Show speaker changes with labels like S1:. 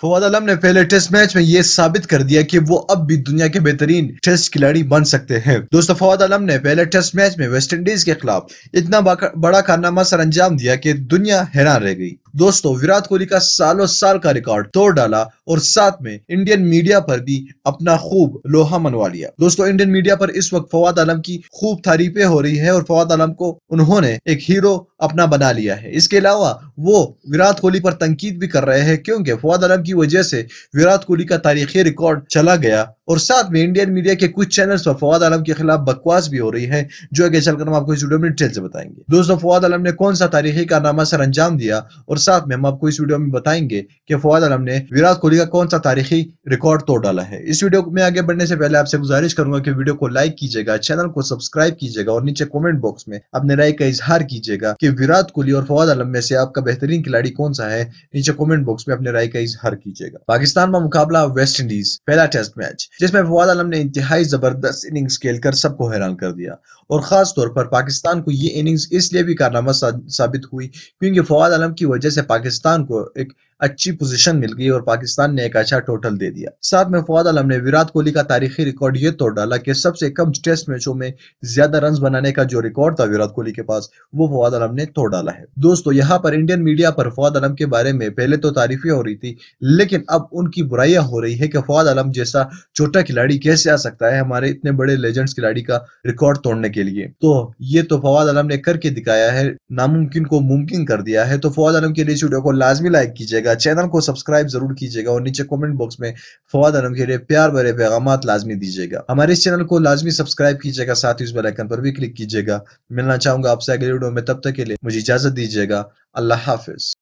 S1: फवाद आलम ने पहले test match में ये साबित कर दिया कि वो अब भी दुनिया के बेहतरीन टेस्ट खिलाड़ी बन सकते हैं। दोस्तों, फवाद आलम ने पहले टेस्ट मैच में वेस्टइंडीज के खिलाफ इतना बड़ा कारनामा सर अंजाम दिया कि दुनिया हैरान रह गई। दोस्तों, विराट कोहली का सालों साल का रिकॉर्ड तोड़ डाला और साथ में इंडियन मीडिया पर भी अपना खूब लोहा मनवा लिया। दोस्तों, इंडियन मीडिया पर इस वक्त फवाद आलम की खूब तारीफें हो रही है और फवाद आलम को उन्होंने एक हीरो अपना बना लिया है। इसके अलावा वो विराट कोहली पर तनकीद भी कर रहे हैं, क्योंकि फवाद आलम की वजह से विराट कोहली का तारीखी रिकॉर्ड चला गया और साथ में इंडियन मीडिया के कुछ चैनल्स पर फवाद आलम के खिलाफ बकवास भी हो रही है, जो आगे चलकर हम आपको इस वीडियो में डिटेल से बताएंगे। दोस्तों, फवाद आलम ने कौन सा तारीखी कारनामा सर अंजाम दिया और साथ में हम आपको इस वीडियो में बताएंगे कि फवाद आलम ने विराट कोहली का कौन सा तारीखी रिकॉर्ड तोड़ डाला है। इस वीडियो में आगे बढ़ने से पहले आपसे गुजारिश करूंगा कि वीडियो को लाइक कीजिएगा, चैनल को सब्सक्राइब कीजिएगा और नीचे कमेंट बॉक्स में अपने राय का इजहार कीजिएगा कि विराट कोहली और फवाद आलम में से आपका बेहतरीन खिलाड़ी कौन सा है। नीचे कमेंट बॉक्स में अपने राय का इजहार कीजिएगा। पाकिस्तान का मुकाबला वेस्ट इंडीज, पहला टेस्ट मैच जिसमें फवाद आलम ने इंतहाई जबरदस्त इनिंग्स खेलकर सबको हैरान कर दिया और खास तौर पर पाकिस्तान को ये इनिंग्स इसलिए भी कारनामा साबित हुई क्योंकि फवाद आलम की वजह से पाकिस्तान को एक अच्छी पोजीशन मिल गई और पाकिस्तान ने एक अच्छा टोटल दे दिया। साथ में फवाद आलम ने विराट कोहली का तारीखी रिकॉर्ड ये तोड़ डाला कि सबसे कम टेस्ट मैचों में ज्यादा रन बनाने का जो रिकॉर्ड था विराट कोहली के पास, वो फवाद आलम ने तोड़ डाला है। दोस्तों, यहाँ पर इंडियन मीडिया पर फवाद आलम के बारे में पहले तो तारीफें हो रही थी, लेकिन अब उनकी बुराइयां हो रही है कि फवाद आलम जैसा छोटा खिलाड़ी कैसे आ सकता है हमारे इतने बड़े लेजेंड्स खिलाड़ी का रिकॉर्ड तोड़ने के लिए। तो ये तो फवाद आलम ने करके दिखाया है, नामुमकिन को मुमकिन कर दिया है। तो फवाद आलम के लिए इस वीडियो को लाजमी लाइक कीजिएगा, चैनल को सब्सक्राइब जरूर कीजिएगा और नीचे कमेंट बॉक्स में फवाद आलम के लिए प्यार भरे पैगामात लाजमी दीजिएगा। हमारे इस चैनल को लाजमी सब्सक्राइब कीजिएगा, साथ ही उस बेल आइकन पर भी क्लिक कीजिएगा। मिलना चाहूंगा आपसे अगले वीडियो में, तब तक के लिए मुझे इजाजत दीजिएगा। अल्लाह हाफिज।